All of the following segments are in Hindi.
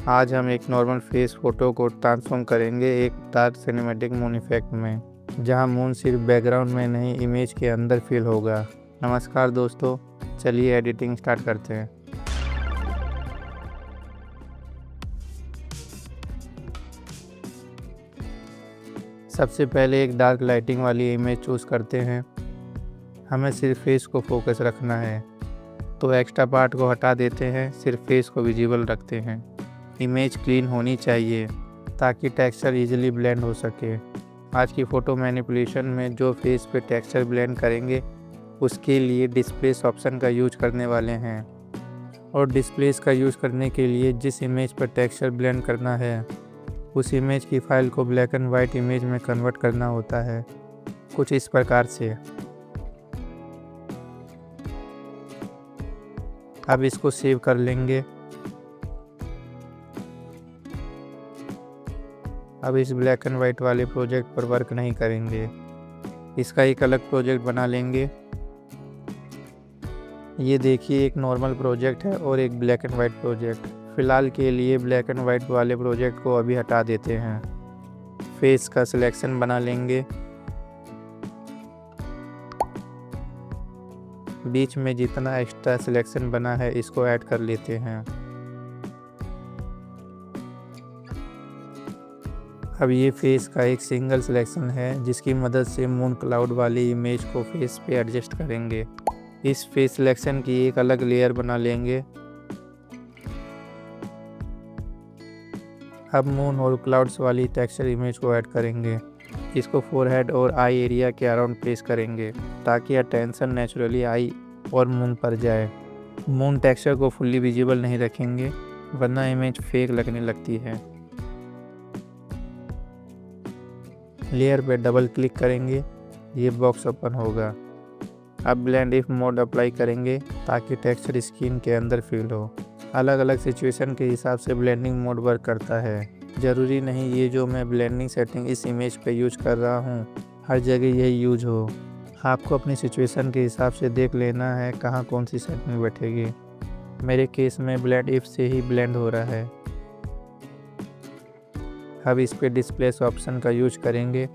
आज हम एक नॉर्मल फेस फ़ोटो को ट्रांसफ़ॉर्म करेंगे एक डार्क सिनेमैटिक मून इफ़ेक्ट में, जहां मून सिर्फ बैकग्राउंड में नहीं इमेज के अंदर फील होगा। नमस्कार दोस्तों, चलिए एडिटिंग स्टार्ट करते हैं। सबसे पहले एक डार्क लाइटिंग वाली इमेज चूज़ करते हैं। हमें सिर्फ फेस को फोकस रखना है, तो एक्स्ट्रा पार्ट को हटा देते हैं, सिर्फ फेस को विजिबल रखते हैं। इमेज क्लीन होनी चाहिए ताकि टेक्सचर इजीली ब्लेंड हो सके। आज की फ़ोटो मैनिपुलेशन में जो फेस पे टेक्सचर ब्लेंड करेंगे उसके लिए डिस्प्लेस ऑप्शन का यूज करने वाले हैं। और डिस्प्लेस का यूज करने के लिए जिस इमेज पर टेक्सचर ब्लेंड करना है उस इमेज की फ़ाइल को ब्लैक एंड वाइट इमेज में कन्वर्ट करना होता है, कुछ इस प्रकार से। अब इसको सेव कर लेंगे। अब इस ब्लैक एंड वाइट वाले प्रोजेक्ट पर वर्क नहीं करेंगे, इसका एक अलग प्रोजेक्ट बना लेंगे। ये देखिए, एक नॉर्मल प्रोजेक्ट है और एक ब्लैक एंड वाइट प्रोजेक्ट। फ़िलहाल के लिए ब्लैक एंड वाइट वाले प्रोजेक्ट को अभी हटा देते हैं। फेस का सिलेक्शन बना लेंगे। बीच में जितना एक्स्ट्रा सिलेक्शन बना है इसको ऐड कर लेते हैं। अब ये फेस का एक सिंगल सिलेक्शन है जिसकी मदद से मून क्लाउड वाली इमेज को फेस पे एडजस्ट करेंगे। इस फेस सिलेक्शन की एक अलग लेयर बना लेंगे। अब मून और क्लाउड्स वाली टेक्सचर इमेज को ऐड करेंगे। इसको फोरहेड और आई एरिया के अराउंड प्लेस करेंगे ताकि अटेंशन नेचुरली आई और मून पर जाए। मून टेक्सचर को फुल्ली विजिबल नहीं रखेंगे वरना इमेज फेक लगने लगती है। लेयर पे डबल क्लिक करेंगे, ये बॉक्स ओपन होगा। अब ब्लेंड इफ मोड अप्लाई करेंगे ताकि टेक्सचर स्किन के अंदर फील हो। अलग अलग सिचुएशन के हिसाब से ब्लेंडिंग मोड वर्क करता है। ज़रूरी नहीं ये जो मैं ब्लेंडिंग सेटिंग इस इमेज पे यूज कर रहा हूँ हर जगह यही यूज हो। आपको अपनी सिचुएशन के हिसाब से देख लेना है कहाँ कौन सी सेटिंग बैठेगी। मेरे केस में ब्लेंड इफ से ही ब्लेंड हो रहा है। अब इस पे डिस्प्लेस ऑप्शन का यूज करेंगे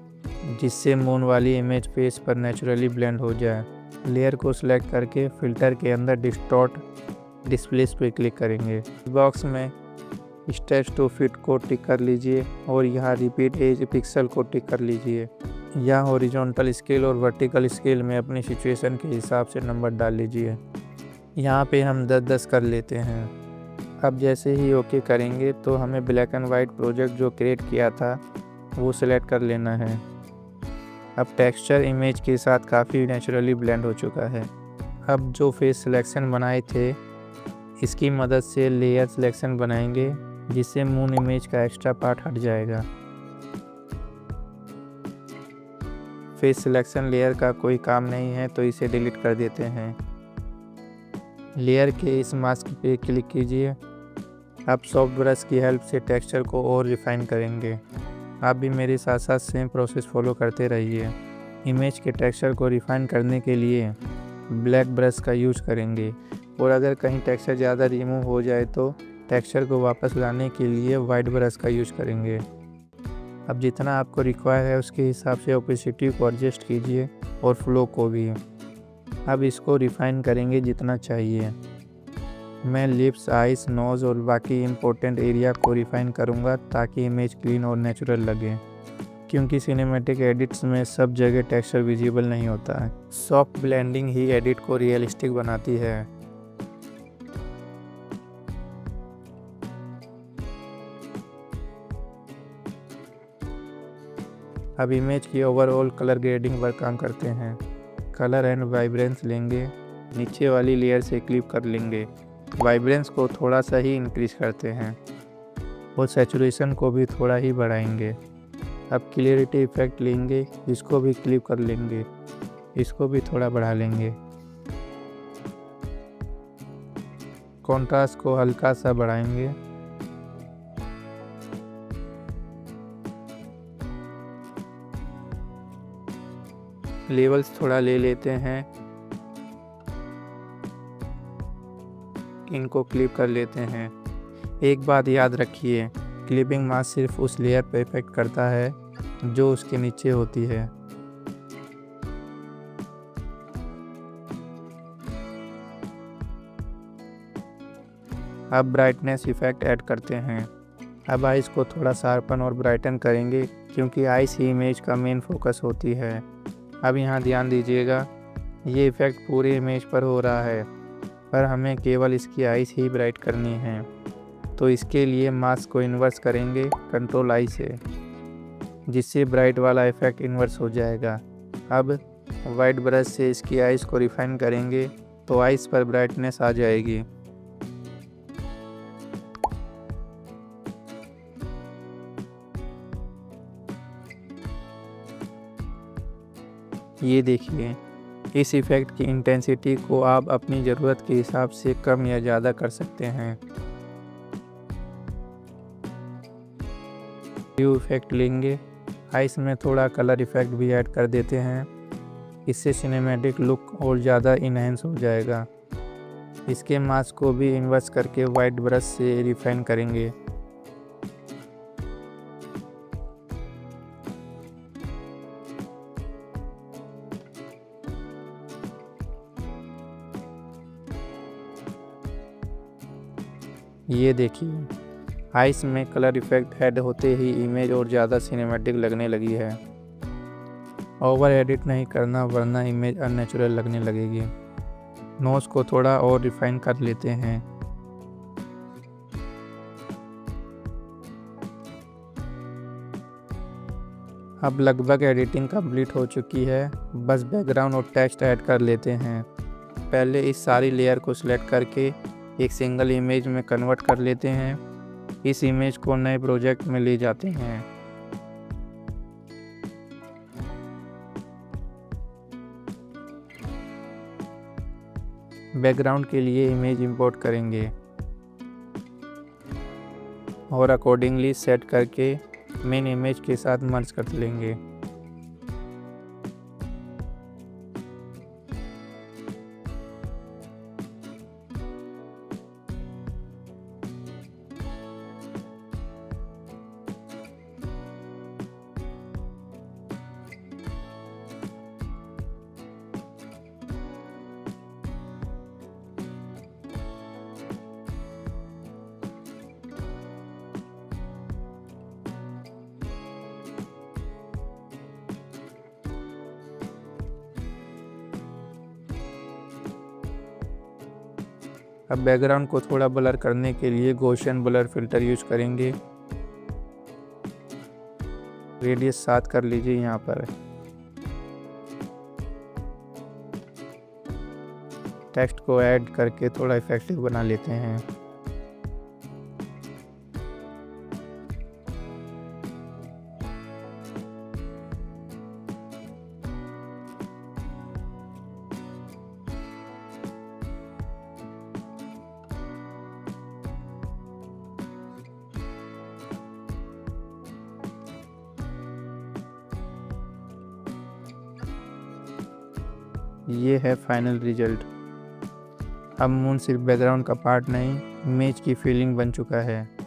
जिससे मून वाली इमेज फेस पर नेचुरली ब्लेंड हो जाए। लेयर को सिलेक्ट करके फ़िल्टर के अंदर डिस्टॉर्ट डिस्प्लेस पे क्लिक करेंगे। बॉक्स में स्टेप्स टू फिट को टिक कर लीजिए और यहाँ रिपीट एज पिक्सल को टिक कर लीजिए। यहाँ हॉरिजॉन्टल स्केल और वर्टिकल स्केल में अपनी सिचुएशन के हिसाब से नंबर डाल लीजिए। यहाँ पे हम 10-10 कर लेते हैं। अब जैसे ही ओके करेंगे तो हमें ब्लैक एंड वाइट प्रोजेक्ट जो क्रिएट किया था वो सिलेक्ट कर लेना है। अब टेक्सचर इमेज के साथ काफ़ी नेचुरली ब्लेंड हो चुका है। अब जो फेस सिलेक्शन बनाए थे इसकी मदद से लेयर सिलेक्शन बनाएंगे जिससे मून इमेज का एक्स्ट्रा पार्ट हट जाएगा। फेस सिलेक्शन लेयर का कोई काम नहीं है तो इसे डिलीट कर देते हैं। लेयर के इस मास्क पे क्लिक कीजिए। अब सॉफ्ट ब्रश की हेल्प से टेक्सचर को और रिफाइन करेंगे। आप भी मेरे साथ साथ सेम प्रोसेस फॉलो करते रहिए। इमेज के टेक्सचर को रिफाइन करने के लिए ब्लैक ब्रश का यूज करेंगे और अगर कहीं टेक्सचर ज़्यादा रिमूव हो जाए तो टेक्सचर को वापस लाने के लिए वाइट ब्रश का यूज करेंगे। अब जितना आपको रिक्वायर है उसके हिसाब से ओपेसिटी को एडजस्ट कीजिए और फ्लो को भी। अब इसको रिफाइन करेंगे जितना चाहिए। मैं लिप्स, आइज, नोज़ और बाकी इम्पोर्टेंट एरिया को रिफाइन करूँगा ताकि इमेज क्लीन और नेचुरल लगे, क्योंकि सिनेमैटिक एडिट्स में सब जगह टेक्सचर विजिबल नहीं होता है। सॉफ्ट ब्लेंडिंग ही एडिट को रियलिस्टिक बनाती है। अब इमेज की ओवरऑल कलर ग्रेडिंग पर काम करते हैं। कलर एंड वाइब्रेंस लेंगे, नीचे वाली लेयर से क्लिप कर लेंगे। वाइब्रेंस को थोड़ा सा ही इंक्रीज करते हैं और सैचुरेशन को भी थोड़ा ही बढ़ाएंगे। अब क्लियरिटी इफेक्ट लेंगे, इसको भी क्लिप कर लेंगे, इसको भी थोड़ा बढ़ा लेंगे। कॉन्ट्रास्ट को हल्का सा बढ़ाएंगे। लेवल्स थोड़ा ले लेते हैं, इनको क्लिप कर लेते हैं। एक बात याद रखिए, क्लिपिंग मास्क सिर्फ उस लेयर पर इफेक्ट करता है जो उसके नीचे होती है। अब ब्राइटनेस इफेक्ट ऐड करते हैं। अब आइस को थोड़ा शार्पन और ब्राइटन करेंगे क्योंकि आइस ही इमेज का मेन फोकस होती है। अब यहाँ ध्यान दीजिएगा, ये इफ़ेक्ट पूरे इमेज पर हो रहा है, पर हमें केवल इसकी आइस ही ब्राइट करनी है। तो इसके लिए मास्क को इन्वर्स करेंगे कंट्रोल आई से, जिससे ब्राइट वाला इफ़ेक्ट इन्वर्स हो जाएगा। अब वाइट ब्रश से इसकी आइस को रिफाइन करेंगे तो आइस पर ब्राइटनेस आ जाएगी। ये देखिए, इस इफ़ेक्ट की इंटेंसिटी को आप अपनी ज़रूरत के हिसाब से कम या ज़्यादा कर सकते हैं। ह्यू इफ़ेक्ट लेंगे, आइस में थोड़ा कलर इफ़ेक्ट भी ऐड कर देते हैं, इससे सिनेमैटिक लुक और ज़्यादा इन्हेंस हो जाएगा। इसके मास्क को भी इन्वर्स करके वाइट ब्रश से रिफाइन करेंगे। ये देखिए, आइस में कलर इफ़ेक्ट ऐड होते ही इमेज और ज़्यादा सिनेमैटिक लगने लगी है। ओवर एडिट नहीं करना वरना इमेज अननेचुरल लगने लगेगी। नोज़ को थोड़ा और रिफाइन कर लेते हैं। अब लगभग एडिटिंग कंप्लीट हो चुकी है, बस बैकग्राउंड और टेक्स्ट ऐड कर लेते हैं। पहले इस सारी लेयर को सिलेक्ट करके एक सिंगल इमेज में कन्वर्ट कर लेते हैं। इस इमेज को नए प्रोजेक्ट में ले जाते हैं। बैकग्राउंड के लिए इमेज इंपोर्ट करेंगे और अकॉर्डिंगली सेट करके मेन इमेज के साथ मर्ज कर लेंगे। अब बैकग्राउंड को थोड़ा ब्लर करने के लिए गॉसियन ब्लर फिल्टर यूज करेंगे। रेडियस 7 कर लीजिए यहाँ पर। टेक्स्ट को ऐड करके थोड़ा इफेक्टिव बना लेते हैं। ये है फाइनल रिजल्ट। अब मून सिर्फ बैकग्राउंड का पार्ट नहीं, इमेज की फीलिंग बन चुका है।